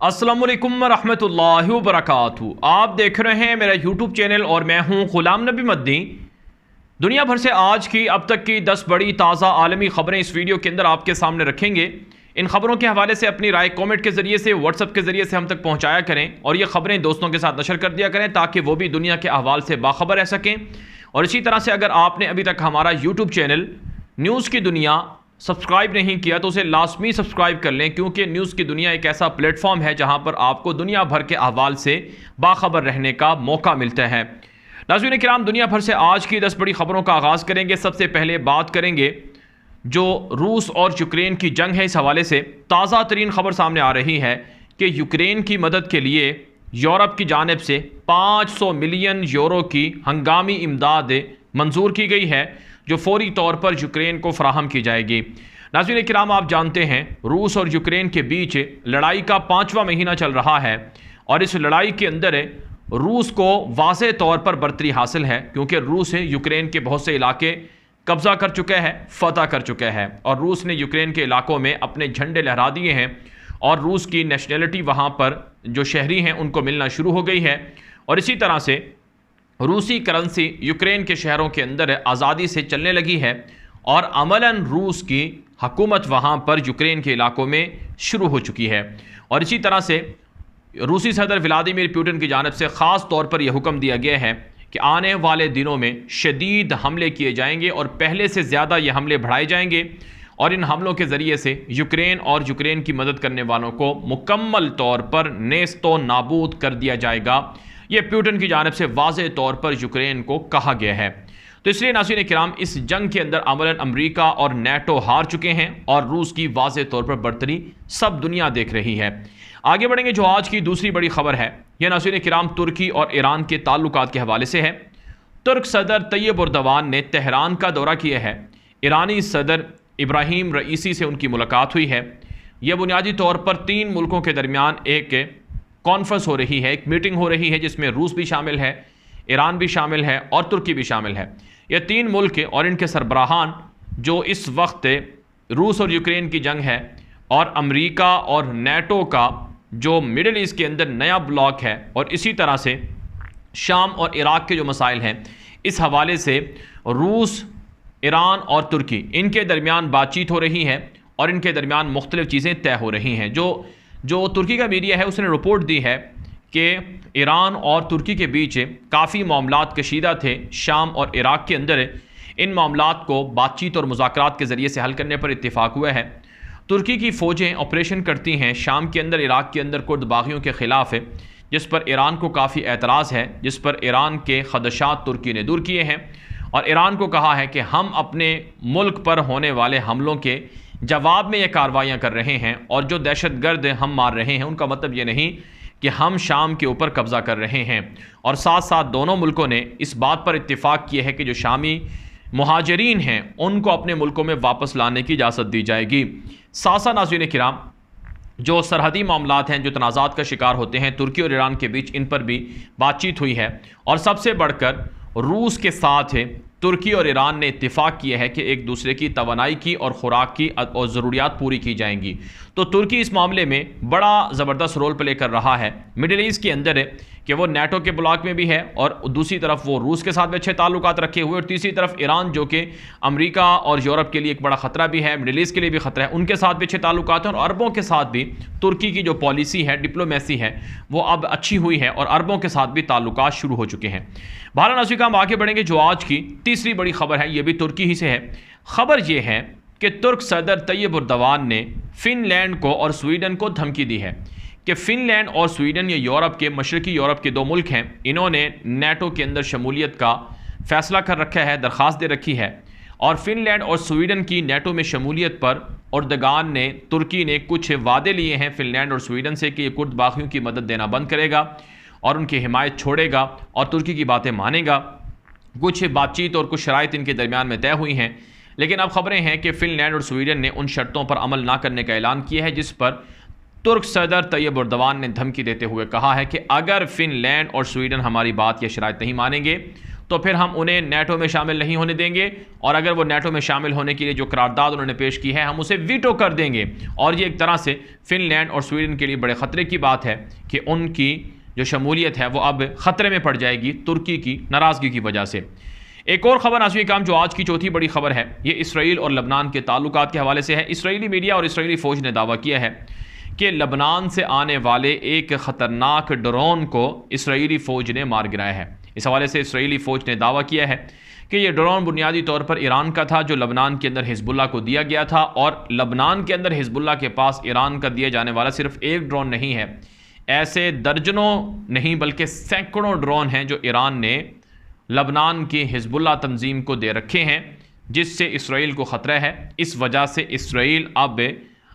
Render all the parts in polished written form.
अस्सलाम वालेकुम रहमतुल्लाहि व बरकातहू। आप देख रहे हैं मेरा यूट्यूब चैनल और मैं हूं गुलाम नबी मद्दी। दुनिया भर से आज की अब तक की 10 बड़ी ताज़ा आलमी ख़बरें इस वीडियो के अंदर आपके सामने रखेंगे। इन खबरों के हवाले से अपनी राय कमेंट के ज़रिए से, व्हाट्सअप के ज़रिए से हम तक पहुँचाया करें और ये ख़बरें दोस्तों के साथ नशर कर दिया करें ताकि वो भी दुनिया के अहवाल से बाखबर रह सकें। और इसी तरह से अगर आपने अभी तक हमारा यूट्यूब चैनल न्यूज़ की दुनिया सब्सक्राइब नहीं किया तो उसे लाजमी सब्सक्राइब कर लें, क्योंकि न्यूज़ की दुनिया एक ऐसा प्लेटफॉर्म है जहां पर आपको दुनिया भर के अहवाल से बाखबर रहने का मौका मिलता है। नाज़रीन किराम, दुनिया भर से आज की 10 बड़ी खबरों का आगाज़ करेंगे। सबसे पहले बात करेंगे जो रूस और यूक्रेन की जंग है। इस हवाले से ताज़ा तरीन खबर सामने आ रही है कि यूक्रेन की मदद के लिए यूरोप की जानिब से 500 मिलियन यूरो की हंगामी इमदाद मंजूर की गई है, जो फौरी तौर पर यूक्रेन को फराहम की जाएगी। नाज़रीन किराम, आप जानते हैं रूस और यूक्रेन के बीच लड़ाई का 5वां महीना चल रहा है और इस लड़ाई के अंदर रूस को वाज़ेह तौर पर बरतरी हासिल है, क्योंकि रूस यूक्रेन के बहुत से इलाके कब्ज़ा कर चुका है, फतह कर चुका है और रूस ने यूक्रेन के इलाकों में अपने झंडे लहरा दिए हैं और रूस की नेशनैलिटी वहाँ पर जो शहरी हैं उनको मिलना शुरू हो गई है। और इसी तरह से रूसी करेंसी यूक्रेन के शहरों के अंदर आज़ादी से चलने लगी है और अमलन रूस की हुकूमत वहाँ पर यूक्रेन के इलाकों में शुरू हो चुकी है। और इसी तरह से रूसी सदर व्लादिमीर पुतिन की जानिब से ख़ास तौर पर यह हुक्म दिया गया है कि आने वाले दिनों में शदीद हमले किए जाएंगे और पहले से ज़्यादा ये हमले बढ़ाए जाएंगे और इन हमलों के ज़रिए से यूक्रेन और यूक्रेन की मदद करने वालों को मुकम्मल तौर पर नेस्तो नाबूद कर दिया जाएगा। ये पुतिन की जानिब से वाज़ेह तौर पर यूक्रेन को कहा गया है। तो इसलिए नाज़रीन किराम, इस जंग के अंदर अमलन अमरीका और नेटो हार चुके हैं और रूस की वाज़ेह तौर पर बढ़तरी सब दुनिया देख रही है। आगे बढ़ेंगे जो आज की दूसरी बड़ी खबर है, यह नाज़रीन किराम तुर्की और ईरान के ताल्लुकात के हवाले से है। तुर्क सदर तैयब एर्दोगान ने तेहरान का दौरा किया है। ईरानी सदर इब्राहिम रईसी से उनकी मुलाकात हुई है। यह बुनियादी तौर पर 3 मुल्कों के दरमियान एक कॉन्फ्रेंस हो रही है, एक मीटिंग हो रही है जिसमें रूस भी शामिल है, ईरान भी शामिल है और तुर्की भी शामिल है। ये 3 मुल्क और इनके सरबराहान जो इस वक्त रूस और यूक्रेन की जंग है और अमेरिका और नेटो का जो मिडिल ईस्ट के अंदर नया ब्लॉक है और इसी तरह से शाम और इराक के जो मसाइल हैं, इस हवाले से रूस, ईरान और तुर्की इनके दरमियान बातचीत हो रही है और इनके दरमियान मुख्तलिफ चीज़ें तय हो रही हैं। जो तुर्की का मीडिया है उसने रिपोर्ट दी है कि ईरान और तुर्की के बीच काफ़ी मामलात कशीदा थे शाम और इराक के अंदर। इन मामलात को बातचीत और मुज़ाकरात के ज़रिए से हल करने पर इत्तेफाक हुआ है। तुर्की की फ़ौजें ऑपरेशन करती हैं शाम के अंदर, इराक के अंदर कुर्द बागियों के ख़िलाफ़, जिस पर ईरान को काफ़ी एतराज़ है, जिस पर ईरान के ख़दशात तुर्की ने दूर किए हैं और ईरान को कहा है कि हम अपने मुल्क पर होने वाले हमलों के जवाब में ये कार्रवाइयाँ कर रहे हैं और जो दहशतगर्द हम मार रहे हैं उनका मतलब ये नहीं कि हम शाम के ऊपर कब्ज़ा कर रहे हैं। और साथ साथ दोनों मुल्कों ने इस बात पर इत्तेफाक किया है कि जो शामी मुहाजिरीन हैं उनको अपने मुल्कों में वापस लाने की इजाज़त दी जाएगी। साथ साथ नाज़रीन किराम, जो सरहदी मामलात हैं जो तनाज़ात का शिकार होते हैं तुर्की और ईरान के बीच, इन पर भी बातचीत हुई है और सबसे बढ़कर रूस के साथ तुर्की और ईरान ने इत्तेफाक किया है कि एक दूसरे की तवानाई की और ख़ुराक की और ज़रूरियात पूरी की जाएंगी। तो तुर्की इस मामले में बड़ा ज़बरदस्त रोल प्ले कर रहा है मिडिल ईस्ट के अंदर कि वो नेटो के ब्लॉक में भी है और दूसरी तरफ वो रूस के साथ भी अच्छे ताल्लुकात रखे हुए और तीसरी तरफ ईरान जो कि अमेरिका और यूरोप के लिए एक बड़ा ख़तरा भी है, मिडिल ईस्ट के लिए भी ख़तरा है, उनके साथ भी अच्छे ताल्लुकात हैं। और अरबों के साथ भी तुर्की की जो पॉलिसी है, डिप्लोमेसी है, वो अब अच्छी हुई है और अरबों के साथ भी ताल्लुकात शुरू हो चुके हैं। भारत नाज़रीन हम आगे बढ़ेंगे जो आज की तीसरी बड़ी खबर है, ये भी तुर्की ही से है। खबर ये है कि तुर्क सदर तैयब एर्दोगान ने फ़िनलैंड को और स्वीडन को धमकी दी है कि फ़िनलैंड और स्वीडन, ये यूरोप के मशरकी यूरोप के 2 मुल्क हैं, इन्होंने नेटो के अंदर शमूलियत का फ़ैसला कर रखा है, दरख्वास्त दे रखी है और फ़िनलैंड और स्वीडन की नेटो में शमूलियत पर एर्दोगान ने, तुर्की ने कुछ वादे लिए हैं फ़िनलैंड और स्वीडन से कि ये कुर्द बागियों की मदद देना बंद करेगा और उनकी हिमायत छोड़ेगा और तुर्की की बातें मानेगा। कुछ बातचीत और कुछ शराइत इनके दरमियान में तय हुई हैं, लेकिन अब खबरें हैं कि फ़िनलैंड और स्वीडन ने उन शर्तों पर अमल ना करने का ऐलान किया है जिस पर तुर्क सदर तैयब एर्दोगान ने धमकी देते हुए कहा है कि अगर फ़िनलैंड और स्वीडन हमारी बात या शराइत नहीं मानेंगे तो फिर हम उन्हें नेटो में शामिल नहीं होने देंगे, और अगर वो नेटो में शामिल होने के लिए जो करारदाद उन्होंने पेश की है हम उसे वीटो कर देंगे। और ये एक तरह से फिनलैंड और स्वीडन के लिए बड़े ख़तरे की बात है कि उनकी जो शमूलियत है वो अब ख़तरे में पड़ जाएगी तुर्की की नाराज़गी की वजह से। एक और ख़बर नाज़रीन किराम जो आज की चौथी बड़ी ख़बर है, ये इसराइल और लबनान के ताल्लुकात के हवाले से है। इसराइली मीडिया और इसराइली फ़ौज ने दावा किया है कि लबनान से आने वाले एक ख़तरनाक ड्रोन को इसराइली फ़ौज ने मार गिराया है। इस हवाले से इसराइली फ़ौज ने दावा किया है कि यह ड्रोन बुनियादी तौर पर ईरान का था, जो लबनान के अंदर हिजबुल्लाह को दिया गया था। और लबनान के अंदर हिजबुल्लाह के पास ईरान का दिए जाने वाला सिर्फ एक ड्रोन नहीं है, ऐसे दर्जनों नहीं बल्कि सैकड़ों ड्रोन हैं जो ईरान ने लबनान की हिजबुल्लाह तंजीम को दे रखे हैं, जिससे इसराइल को ख़तरा है। इस वजह से इसराइल अब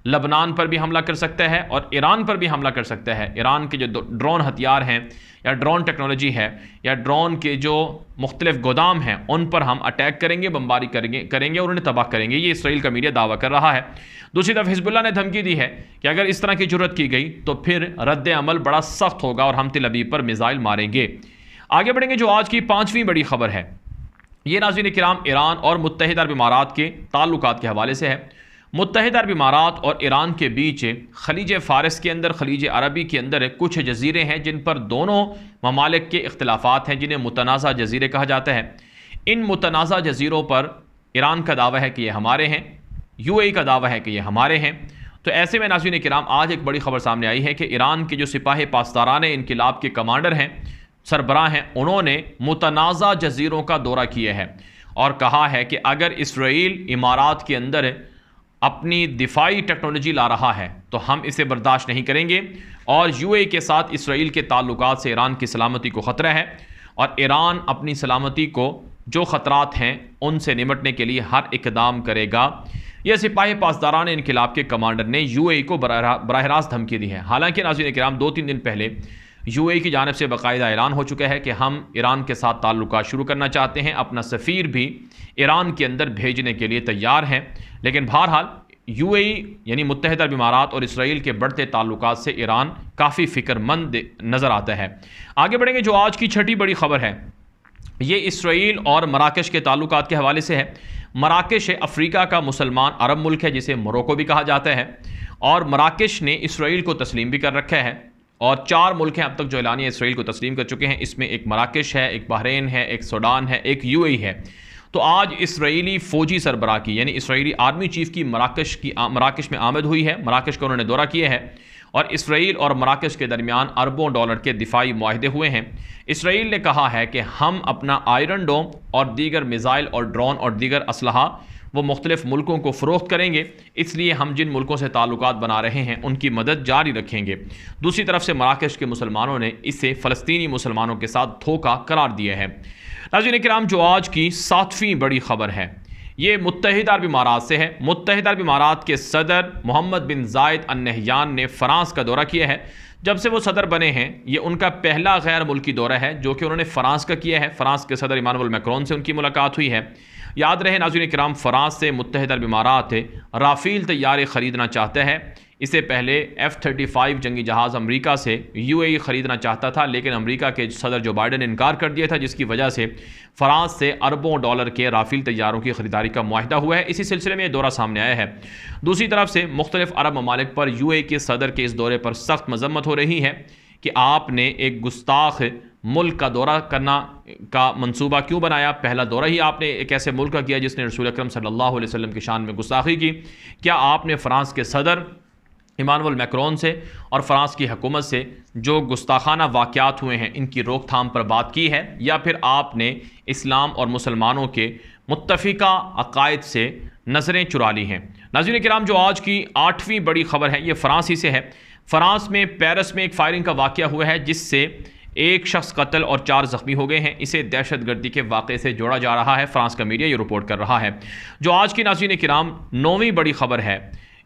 लबनान पर भी हमला कर सकता है और ईरान पर भी हमला कर सकता है। ईरान के जो ड्रोन हथियार हैं या ड्रोन टेक्नोलॉजी है या ड्रोन के जो मुख्तलिफ गोदाम हैं उन पर हम अटैक करेंगे, बमबारी करेंगे और उन्हें तबाह करेंगे। ये इसराइल का मीडिया दावा कर रहा है। दूसरी तरफ हिजबुल्लाह ने धमकी दी है कि अगर इस तरह की जुर्रत की गई तो फिर रद्द अमल बड़ा सख्त होगा और हम तिल अबीब पर मिसाइल मारेंगे। आगे बढ़ेंगे जो आज की पाँचवीं बड़ी खबर है, ये नाज़रीन किराम ईरान और मुत्तहिदा अरब इमारात के ताल्लुकात के हवाले से है। मुत्तहिदा अरब इमारात और ईरान के बीच खलीज फ़ारिस के अंदर, खलीज अरबी के अंदर कुछ जजीरे हैं जिन पर दोनों ममालिक के इख्तिलाफ़ात हैं, जिन्हें मुतनाज़ा जजीरे कहा जाता है। इन मुतनाज़ा जजीरों पर ईरान का दावा है कि ये हमारे हैं, UAE का दावा है कि ये हमारे हैं। तो ऐसे में नाज़रीन किराम आज एक बड़ी खबर सामने आई है कि ईरान के जो सिपाही पासदारान इनकिलाब के कमांडर हैं, सरबराह हैं, उन्होंने मुतनाज़ा जजीरों का दौरा किया है और कहा है कि अगर इसराइल इमारात के अंदर अपनी दिफाई टेक्नोलॉजी ला रहा है तो हम इसे बर्दाश्त नहीं करेंगे, और UAE के साथ इसराइल के ताल्लुकात से ईरान की सलामती को ख़तरा है और ईरान अपनी सलामती को जो ख़तरात हैं उनसे निपटने के लिए हर इक़दाम करेगा। यह सिपाही पासदारान इनकिलाब के कमांडर ने UAE को बराह रास्त धमकी दी है। हालांकि नाज़रीन किराम 2-3 दिन पहले UAE की जानिब से बाकायदा ऐलान हो चुका है कि हम ईरान के साथ ताल्लुकात शुरू करना चाहते हैं, अपना सफ़ीर भी ईरान के अंदर भेजने के लिए तैयार हैं। लेकिन बहरहाल UAE यानी मुत्तहिदा अरब इमारात और इसराइल के बढ़ते ताल्लुकात से ईरान काफ़ी फ़िक्रमंद नज़र आता है। आगे बढ़ेंगे जो आज की छठी बड़ी खबर है, ये इसराइल और मराकश के ताल्लुकात के हवाले से है। मराकश अफ्रीका का मुसलमान अरब मुल्क है जिसे मोरक्को भी कहा जाता है, और मराकश ने इसराइल को तस्लीम भी कर रखा है। और 4 मुल्क हैं अब तक जो एलानिया इसराइल को तस्लीम कर चुके हैं। इसमें एक मराकश है, एक बहरीन है, एक सूडान है, एक UAE है। तो आज इसराइली फ़ौजी सरबराह की यानी इसराइली आर्मी चीफ़ की मराकश में आमद हुई है। मराकश का उन्होंने दौरा किया है और इसराइल और मराकश के दरमियान अरबों डॉलर के दिफाई मुआहदे हुए हैं। इसराइल ने कहा है कि हम अपना आयरन डोम और दीगर मिसाइल और ड्रोन और दीगर असलहा वो मुख्तलिफ मुल्कों को फ़रोख्त करेंगे, इसलिए हम जिन मुल्कों से ताल्लुकात बना रहे हैं उनकी मदद जारी रखेंगे। दूसरी तरफ से मराकश के मुसलमानों ने इसे फ़लस्तीनी मुसलमानों के साथ धोखा करार दिया है। नाज़रीन किराम जो आज की 7वीं बड़ी खबर है, ये मुत्तहिदा अरब इमारात से है। मुत्तहिदा अरब इमारात के सदर मोहम्मद बिन जायद अल नहयान ने फ़्रांस का दौरा किया है। जब से वो सदर बने हैं ये उनका पहला गैर मुल्की दौरा है जो कि उन्होंने फ़्रांस का किया है। फ़्रांस के सदर इमानुएल मैक्रोन से उनकी मुलाकात हुई है। याद रहे नाज़रीन किराम, फ़्रांस से मुत्तहिदा अरब इमारात राफ़ेल तैयारे ख़रीदना चाहता है। इससे पहले F-35 जंगी जहाज़ अमेरिका से UAE ख़रीदना चाहता था, लेकिन अमेरिका के सदर जो बाइडन ने इनकार कर दिया था, जिसकी वजह से फ़्रांस से अरबों डॉलर के राफ़ेल तैयारों की ख़रीदारी का मुआहदा हुआ है। इसी सिलसिले में दौरा सामने आया है। दूसरी तरफ से मुख्तलिफ़ अरब ममालिक पर UAE के सदर के इस दौरे पर सख्त मज़म्मत हो रही है कि आपने एक गुस्ताख मुल्क का दौरा करना का मंसूबा क्यों बनाया। पहला दौरा ही आपने एक ऐसे मुल्क का किया जिसने रसूल अकरम सल्लल्लाहु अलैहि वसल्लम की शान में गुस्ताखी की। क्या आपने फ़्रांस के सदर इमानुएल मैक्रोन से और फ़्रांस की हुकूमत से जो गुस्ताखाना वाक़यात हुए हैं इनकी रोकथाम पर बात की है, या फिर आपने इस्लाम और मुसलमानों के मुत्तफ़िका अक़ायद से नज़रें चुरा ली हैं। नाज़रीन किराम जो आज की 8वीं बड़ी ख़बर है ये फ़्रांस ही से है। फ़्रांस में पेरिस में एक फ़ायरिंग का वाक़या हुआ है जिससे एक शख्स कत्ल और 4 ज़ख्मी हो गए हैं। इसे दहशतगर्दी के वाक़े से जोड़ा जा रहा है। फ़्रांस का मीडिया ये रिपोर्ट कर रहा है। जो आज की नाज़रीन किराम 9वीं बड़ी ख़बर है,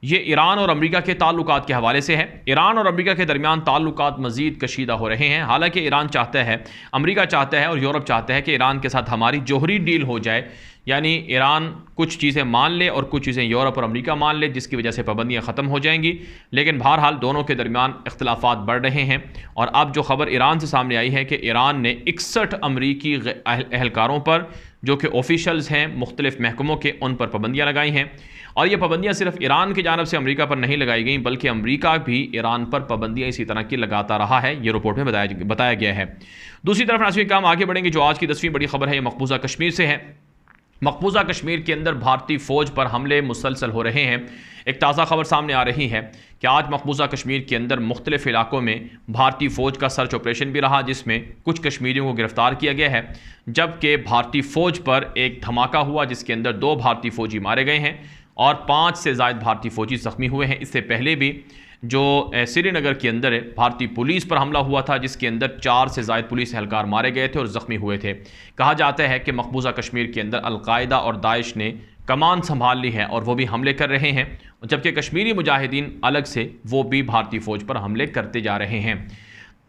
ये ईरान और अमेरिका के ताल्लुकात के हवाले से है। ईरान और अमेरिका के दरमियान ताल्लुकात मज़ीद कशीदा हो रहे हैं। हालांकि ईरान चाहता है, अमेरिका चाहता है और यूरोप चाहता है कि ईरान के साथ हमारी जोहरी डील हो जाए, यानी ईरान कुछ चीज़ें मान ले और कुछ चीज़ें यूरोप और अमेरिका मान ले, जिसकी वजह से पाबंदियाँ ख़त्म हो जाएंगी। लेकिन बहरहाल दोनों के दरमियान इख्तलाफात बढ़ रहे हैं और अब जो खबर ईरान से सामने आई है कि ईरान ने 61 अमरीकी एहलकारों पर, जो कि ऑफिशल्स हैं मुख्तलिफ महकमों के, उन पर पाबंदियाँ लगाई हैं। और ये पाबंदियाँ सिर्फ ईरान की जानब से अमेरिका पर नहीं लगाई गई, बल्कि अमेरिका भी ईरान पर पाबंदियाँ इसी तरह की लगाता रहा है, ये रिपोर्ट में बताया गया है। दूसरी तरफ नाज़रीन काम आगे बढ़ेंगे। जो आज की 10वीं बड़ी खबर है ये मकबूजा कश्मीर से है। मकबूजा कश्मीर के अंदर भारतीय फ़ौज पर हमले मुसलसल हो रहे हैं। एक ताज़ा खबर सामने आ रही है कि आज मकबूजा कश्मीर के अंदर मुख्तलिफ इलाकों में भारतीय फ़ौज का सर्च ऑपरेशन भी रहा, जिसमें कुछ कश्मीरियों को गिरफ्तार किया गया है, जबकि भारतीय फ़ौज पर एक धमाका हुआ जिसके अंदर 2 भारतीय फ़ौजी मारे गए हैं और 5 से ज़ायद भारतीय फ़ौजी ज़ख्मी हुए हैं। इससे पहले भी जो श्रीनगर के अंदर भारतीय पुलिस पर हमला हुआ था, जिसके अंदर 4 से ज़ायद पुलिस एहलकार मारे गए थे और ज़ख्मी हुए थे। कहा जाता है कि मकबूजा कश्मीर के अंदर अलकायदा और दाइश ने कमान संभाल ली है और वो भी हमले कर रहे हैं, जबकि कश्मीरी मुजाहिदीन अलग से वो भी भारतीय फ़ौज पर हमले करते जा रहे हैं।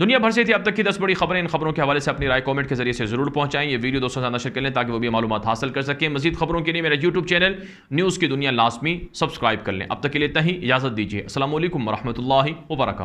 दुनिया भर से थी अब तक की 10 बड़ी खबरें। इन खबरों के हवाले से अपनी राय कमेंट के जरिए से जरूर पहुंचाएं। ये वीडियो दोस्तों से नशर कर लें ताकि वो भी मालूमात हासिल कर सकें। मजीद खबरों के लिए मेरा यूट्यूब चैनल न्यूज़ की दुनिया लाजमी सब्सक्राइब कर लें। अब तक के लिए इतना ही, इजाज़त दीजिए। अस्सलाम वालेकुम व रहमतुल्लाहि व बरकातुहू।